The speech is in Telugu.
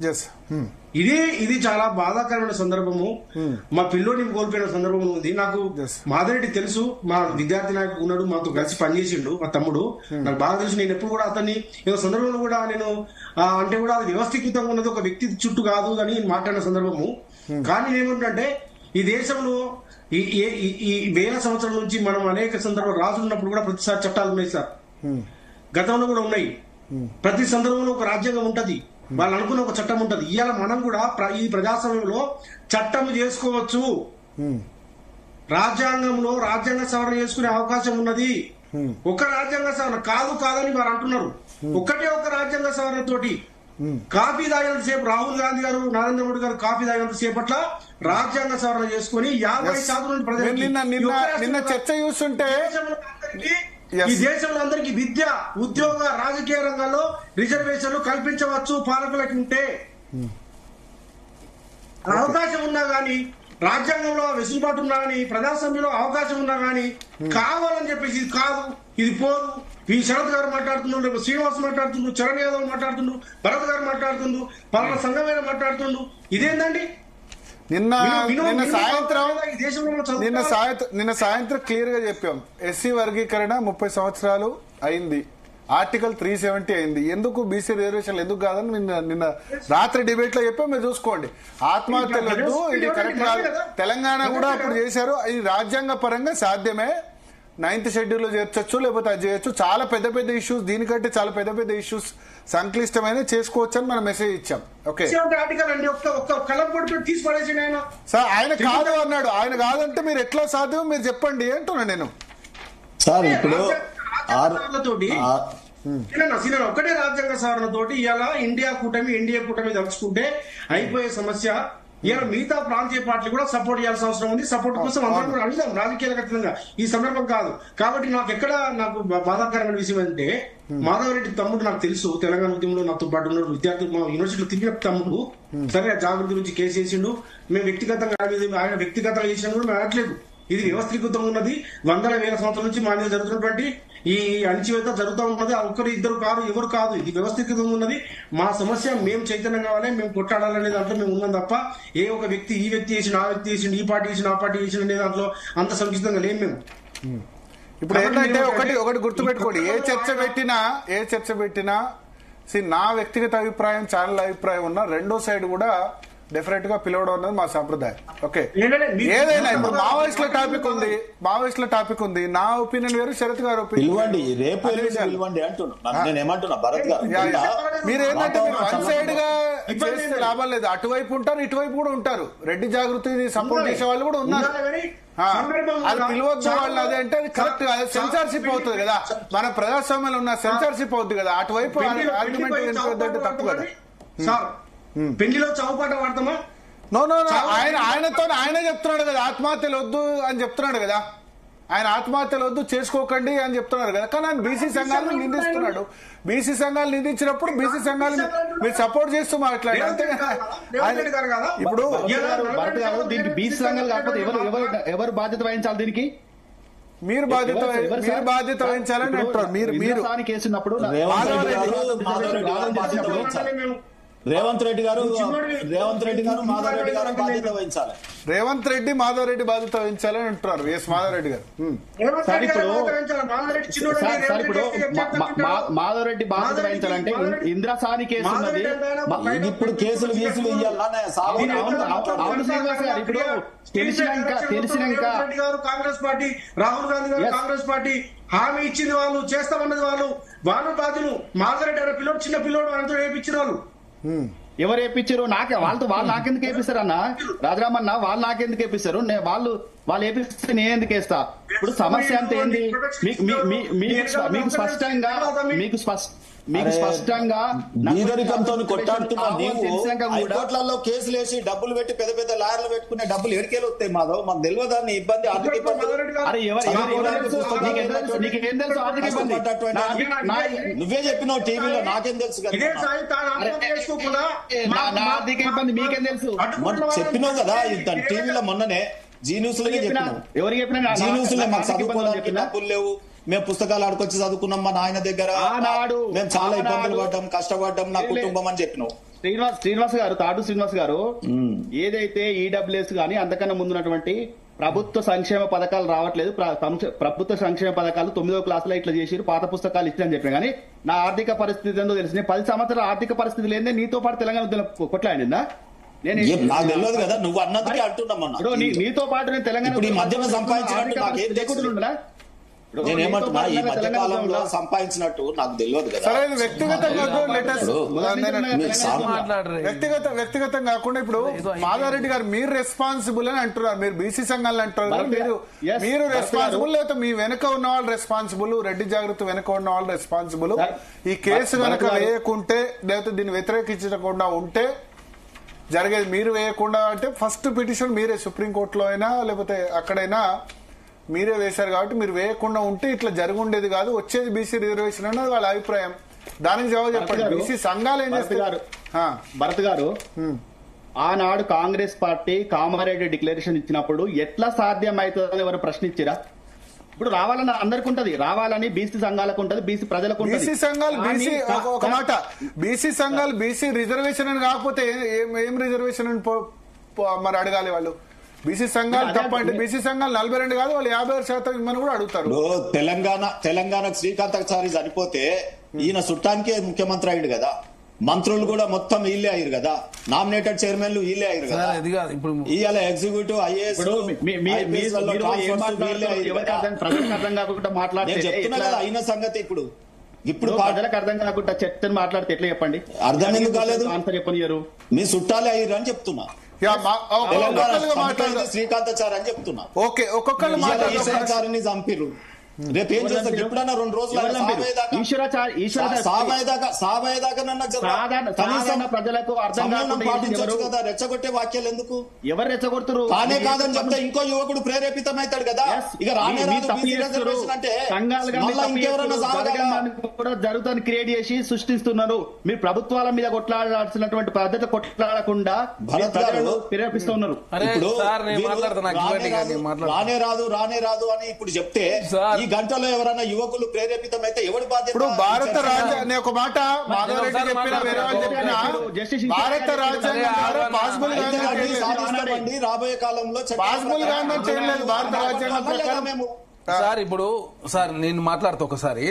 ఇది చాలా బాధాకరమైన సందర్భము. మా పిల్లోడిని కోల్పోయిన సందర్భం ఉంది. నాకు మాధవరెడ్డి తెలుసు, మా విద్యార్థి నాయకుడు ఉన్నాడు, మాతో కలిసి పనిచేసిండు మా తమ్ముడు. నాకు బాగా తెలుసు. నేను ఎప్పుడు కూడా అతన్ని ఏదో సందర్భంలో కూడా నేను అంటే కూడా అది వ్యవస్థీకృతంగా ఉన్నది, ఒక వ్యక్తి చుట్టూ కాదు అని మాట్లాడిన సందర్భము. కానీ ఏమంటే ఈ దేశంలో ఈ వేల సంవత్సరాల నుంచి మనం అనేక సందర్భాలు రాజులు ఉన్నప్పుడు కూడా ప్రతిసారి చట్టాలు ఉన్నాయి సార్, గతంలో కూడా ఉన్నాయి. ప్రతి సందర్భంలో ఒక రాజ్యాంగం ఉంటది, వాళ్ళు అనుకున్న ఒక చట్టం ఉంటది. ఇవాళ మనం కూడా ఈ ప్రజాస్వామ్యంలో చట్టం చేసుకోవచ్చు. రాజ్యాంగంలో రాజ్యాంగ సవరణ చేసుకునే అవకాశం ఉన్నది. ఒక రాజ్యాంగ సవరణ కాదని వారు అంటున్నారు. ఒక్కటే ఒక రాజ్యాంగ సవరణ తోటి కాఫీ తాగినంత సేపు రాహుల్ గాంధీ గారు, నరేంద్ర మోడీ గారు కాఫీ తాగినంత సేపట్ల రాజ్యాంగ సవరణ చేసుకుని 50% నిన్న చర్చ చూస్తుంటే ఈ దేశంలో అందరికీ విద్య, ఉద్యోగ, రాజకీయ రంగాల్లో రిజర్వేషన్లు కల్పించవచ్చు పాలకులకి ఉంటే. అవకాశం ఉన్నా గానీ, రాజ్యాంగంలో వెసులుబాటు ఉన్నా గానీ, ప్రజాస్వామ్యంలో అవకాశం ఉన్నా గానీ కావాలని చెప్పేసి ఇది కాదు, ఇది పోదు. ఈ శరత్ గారు మాట్లాడుతున్నారు, రేపు శ్రీనివాస్ మాట్లాడుతుండ్రు, చరణ్ యాదవ్ మాట్లాడుతుండ్రు, భరత్ గారు మాట్లాడుతుండ్రు, పలానా సంఘమైన మాట్లాడుతుండ్రు. ఇదేందండి? నిన్న సాయంత్రం క్లియర్ గా చెప్పాం, ఎస్సీ వర్గీకరణ 30 సంవత్సరాలు అయింది, ఆర్టికల్ 370 అయింది, ఎందుకు బీసీ రిజర్వేషన్లు ఎందుకు కాదని నిన్న రాత్రి డిబేట్ లో చెప్పాం. మీరు చూసుకోండి, ఆత్మహత్యలు వద్దు, ఇది కరెక్ట్ కాదు. తెలంగాణ కూడా అప్పుడు చేశారు, ఇది రాజ్యాంగ పరంగా సాధ్యమే, 9th షెడ్యూల్ లో చేర్చొచ్చు, లేకపోతే అది చేయొచ్చు. చాలా పెద్ద పెద్ద ఇష్యూస్, దీనికంటే చాలా పెద్ద పెద్ద ఇష్యూస్ సంక్లిష్టమైన చేసుకోవచ్చు అని మనం మెసేజ్ ఇచ్చాం. ఓకే సార్, ఆయన కాదు అన్నాడు. ఆయన కాదంటే మీరు ఎట్లా సాధ్యం మీరు చెప్పండి అంటున్నా నేను. సార్ ఇప్పుడు ఒకటే రాజ్యాంగ సవరణ తోటి ఇవాళ ఎన్డీఏ కూటమి తలుచుకుంటే అయిపోయే సమస్య. ఇలా మిగతా ప్రాంతీయ పార్టీలు కూడా సపోర్ట్ చేయాల్సిన అవసరం ఉంది. సపోర్ట్ కోసం అందరం కూడా అడుగుదాం రాజకీయ ఖచ్చితంగా. ఈ సందర్భం కాదు కాబట్టి నాకు బాధాకరమైన విషయం అంటే, మాధవరెడ్డి తమ్ముడు నాకు తెలుసు, తెలంగాణ ఉద్యమంలో నాతో పాటు ఉన్నాడు, విద్యార్థులు మా యూనివర్సిటీలో తిరిగిన తమ్ముడు. సరే, జాగృతి గురించి కేసు వేసిండు, మేము వ్యక్తిగతంగా ఆయన వ్యక్తిగతంగా చేసినా కూడా మేము అనట్లేదు. ఇది వ్యవస్థీకృతంగా ఉన్నది. వందల వేల సంవత్సరాల నుంచి మా మీద జరుగుతున్నటువంటి ఈ అణిచివేత జరుగుతూ ఉన్నది. ఒకరు ఇద్దరు కాదు, ఎవరు కాదు, ఇది వ్యవస్థీకృతంగా ఉన్నది. మా సమస్య మేము చైతన్యం కావాలి, మేము కొట్టాడాలనే దాంట్లో మేము ఉన్నాం తప్ప ఏ ఒక వ్యక్తి ఈ వ్యక్తి చేసిన, ఆ వ్యక్తి చేసిన, ఈ పార్టీ చేసిన, ఆ పార్టీ చేసిన అనే దాంట్లో అంత సంక్షిప్తంగా లేము మేము. ఇప్పుడు ఏంటంటే ఒకటి గుర్తుపెట్టుకోండి, ఏ చర్చ పెట్టినా నా వ్యక్తిగత అభిప్రాయం, ఛానల్ అభిప్రాయం ఉన్న రెండో సైడ్ కూడా డెఫినెట్ గా పిలవడం అన్నది మా సంప్రదాయం. ఓకే, ఏదైనా ఇప్పుడు మావోయిస్టుల టాపిక్ ఉంది, నా ఒపీనియన్ వేరు, శరత్ గారు ఒపీనియన్. మీరు ఏంటంటే మీరు వన్ సైడ్ గా చేస్తే లాభం లేదు. అటువైపు ఉంటారు, ఇటువైపు కూడా ఉంటారు. రెడ్డి జాగృతి సపోర్ట్ చేసే వాళ్ళు కూడా ఉన్నారు. అది పిలవద్దు వాళ్ళు, అదే అంటే అది కరెక్ట్ కాదు, సెన్సార్షిప్ అవుతుంది కదా. మన ప్రజాస్వామ్యంలో ఉన్న సెన్సార్షిప్ అవుతుంది కదా, అటువైపు ఆర్గ్యుమెంట్ తప్పు కదా. పెళ్లిలో చౌపాట వాడతామా? ఆయనే చెప్తున్నాడు కదా, ఆత్మహత్యలు వద్దు అని చెప్తున్నాడు కదా. ఆయన ఆత్మహత్యలు వద్దు, చేసుకోకండి అని చెప్తున్నారు కదా. కానీ ఆయన బీసీ సంఘాలను నిందిస్తున్నాడు. బీసీ సంఘాలు నిందించినప్పుడు బీసీ సంఘాలు మీరు సపోర్ట్ చేస్తూ మాట్లాడారు అంతే. ఇప్పుడు దీనికి బీసీ సంఘాలు కాకపోతే ఎవరు బాధ్యత వహించాలి? దీనికి మీరు బాధ్యత వహించాలని అంటారు. మీరు కేసున్నప్పుడు రేవంత్ రెడ్డి గారు మాధవరెడ్డి గారు బాధ్యత వహించాలి. రేవంత్ రెడ్డి మాధవరెడ్డి బాధ్యత వహించాలని అంటున్నారు. ఎస్ మాధవరెడ్డి గారు. మాధవరెడ్డి బాధ్యత వహించాలంటే ఇంద్రసాని కేసు ఉన్నది. ఇప్పుడు కేసులు ఇప్పుడు తెలిసినాక కాంగ్రెస్ పార్టీ, రాహుల్ గాంధీ గారు కాంగ్రెస్ పార్టీ హామీ ఇచ్చింది, వాళ్ళు చేస్తామన్నది వాళ్ళు బాధ్యులు. మాధవరెడ్డి అనే పిల్లోడు, చిన్న పిల్లోడు అంతా వేయించిన వాళ్ళు. ఎవరు వేయించారు? వాళ్ళు నాకెందుకు వేపిస్తారు అన్న? రాజరామన్న వాళ్ళు నాకెందుకు వేపిస్తారు? వాళ్ళు వేపిస్తే నేను ఎందుకు వేస్తా? ఇప్పుడు సమస్య అంత ఏంది? మీకు స్పష్టంగా నీదరికంతో కొట్టాడుతున్నా కోట్లలో కేసులు వేసి డబ్బులు పెట్టి పెద్ద పెద్ద లాయర్లు పెట్టుకునే డబ్బులు ఎడికేలు వస్తాయి. మాధవ్ మాకు తెలియదాన్ని ఇబ్బంది, ఆర్థిక ఇబ్బంది. నువ్వే చెప్పినావు టీవీలో, నాకేం తెలుసు చెప్పినావు కదా టీవీలో మొన్ననే జీ న్యూస్ లో చెప్పినావు. జీ న్యూస్ లో మాకు చదువుకోవడానికి డబ్బులు లేవు, మేము పుస్తకాలు ఆడుకొచ్చి చదువుకున్నాం మా నాయన దగ్గర, మేము చాలా ఇబ్బందులు పడ్డాం, కష్టపడ్డాం, నా కుటుంబం అని చెప్పినావు. శ్రీనివాస్ గారు, తాడు శ్రీనివాస్ గారు, ఏదైతే ఈడబ్ల్యూఎస్ గానీ అంతకన్నా ముందున్నటువంటి ప్రభుత్వ సంక్షేమ పథకాలు రావట్లేదు, ప్రభుత్వ సంక్షేమ పథకాలు 9వ క్లాసులో ఇట్లా చేసి పాత పుస్తకాలు ఇచ్చారని చెప్పిన కానీ నా ఆర్థిక పరిస్థితి ఏందో తెలిసి, నేను 10 సంవత్సరాల ఆర్థిక పరిస్థితి లేదే నీతో పాటు తెలంగాణ ఉద్యమం కొట్లాడిందా? నేను నాకు తెలియదు కదా, నువ్వు అన్నదికే అంటున్నామన్నా. నీతో పాటు నేను తెలంగాణ ఇప్పుడు ఈ మధ్యన సంపాదించినట్టు నాకేం తెలుసు? నేనేమంటున్నా, ఈ మధ్య కాలంలో సంపాదించినట్టు నాకు తెలియదు కదా. సరే, ఇది వ్యక్తిగతంగా వ్యక్తిగతం కాకుండా ఇప్పుడు మాధవరెడ్డి గారు మీరు రెస్పాన్సిబుల్ అని అంటున్నారు, మీరు బీసీ సంఘాలు అంటారు కదా, మీరు రెస్పాన్సిబుల్, లేకపోతే మీ వెనక ఉన్న వాళ్ళు రెస్పాన్సిబుల్, రెడ్డి జాగృతి వెనక ఉన్న వాళ్ళు రెస్పాన్సిబుల్? ఈ కేసు కనుక వేయకుంటే, లేకపోతే దీన్ని వ్యతిరేకించకుండా ఉంటే జరిగేది మీరు వేయకుండా అంటే ఫస్ట్ పిటిషన్ మీరే సుప్రీంకోర్టులో అయినా లేకపోతే అక్కడైనా మీరే వేశారు కాబట్టి మీరు వేయకుండా ఉంటే ఇట్లా జరుగుండేది కాదు, వచ్చేది బీసీ రిజర్వేషన్ అన్నది వాళ్ళ అభిప్రాయం. దానికి జవాబు చెప్పండి. బీసీ సంఘాలు ఏం చేస్తారు? భరత్ గారు, ఆనాడు కాంగ్రెస్ పార్టీ కామారెడ్డి డిక్లరేషన్ ఇచ్చినప్పుడు ఎట్లా సాధ్యం అవుతుందని ఎవరు ప్రశ్నించారా? ఇప్పుడు రావాలని అందరికి ఉంటది, రావాలని బీసీ సంఘాలకు ఉంటది, బీసీ ప్రజలకు ఉంటది. బీసీ సంఘాలు ఒక మాట, బీసీ సంఘాలు బీసీ రిజర్వేషన్ అని కాకపోతే ఏం రిజర్వేషన్ అని మరి అడగాలి వాళ్ళు? బీసీ సంఘాలు తప్పంటే బీసీ సంఘాలు 42 కాదు, వాళ్ళు 56% ఇమ్మని కూడా అడుగుతారు. తెలంగాణకు శ్రీకాంతాచారి చనిపోతే ఈయన చుట్టానికే ముఖ్యమంత్రి అయ్యాడు కదా, మంత్రులు కూడా మొత్తం వీళ్ళే అయ్యారు కదా, నామినేటెడ్ చైర్మన్లు వీళ్ళే అయ్యారు కదా. ఇవాళ ఎగ్జిక్యూటివ్ ఐఏఎస్ చెప్తున్నా కదా అయిన సంగతి. ఇప్పుడు ప్రజలకు అర్థం కాకుండా చర్చను మాట్లాడితే ఎట్లా చెప్పండి? అర్థం ఎందుకు కాలేదు? ఆన్సర్ చెప్పనియరు. మీ చుట్టాలే అయ్యారు అని చెప్తున్నా, శ్రీకాంతాచారి అని చెప్తున్నా. ఓకే, ఒక్కొక్కరు చంపిరు, రేపు ఏం చేస్తారు? ఎప్పుడన్నా 2 రోజులు ప్రజలకు పాటించవచ్చు కదా. రెచ్చగొట్టే వాక్యాలు ఎందుకు? ఎవరు రెచ్చగొడుతున్నారు? కానే కాదని చెప్తే ఇంకో యువకుడు ప్రేరేపితం అవుతాడు కదా. ఇక రానే అంటే కూడా జరుగుతాన్ని క్రియేట్ చేసి సృష్టిస్తున్నారు. మీరు ప్రభుత్వాల మీద కొట్లాడాల్సినటువంటి పద్ధతి కొట్లాడకుండా ప్రేరేపిస్తున్నారు. రానే రాదు అని ఇప్పుడు చెప్తే ఈ గంటలో ఎవరైనా యువకులు ప్రేరేపితం అయితే ఎవరు బాధ్యత? ఇప్పుడు భారత రాజ్యాంగం ఒక మాట మాధవరెడ్డి చెప్పిన, వేరే వాళ్ళు చెప్పిన భారత రాజ్యాంగం పాసిబుల్ సాధిస్తామండి రాబోయే కాలంలో. పాసిబుల్ గాంధీ చేయలేదు భారత రాజ్యాంగం ప్రకారం. సార్ ఇప్పుడు సార్ నేను మాట్లాడుతా ఒకసారి.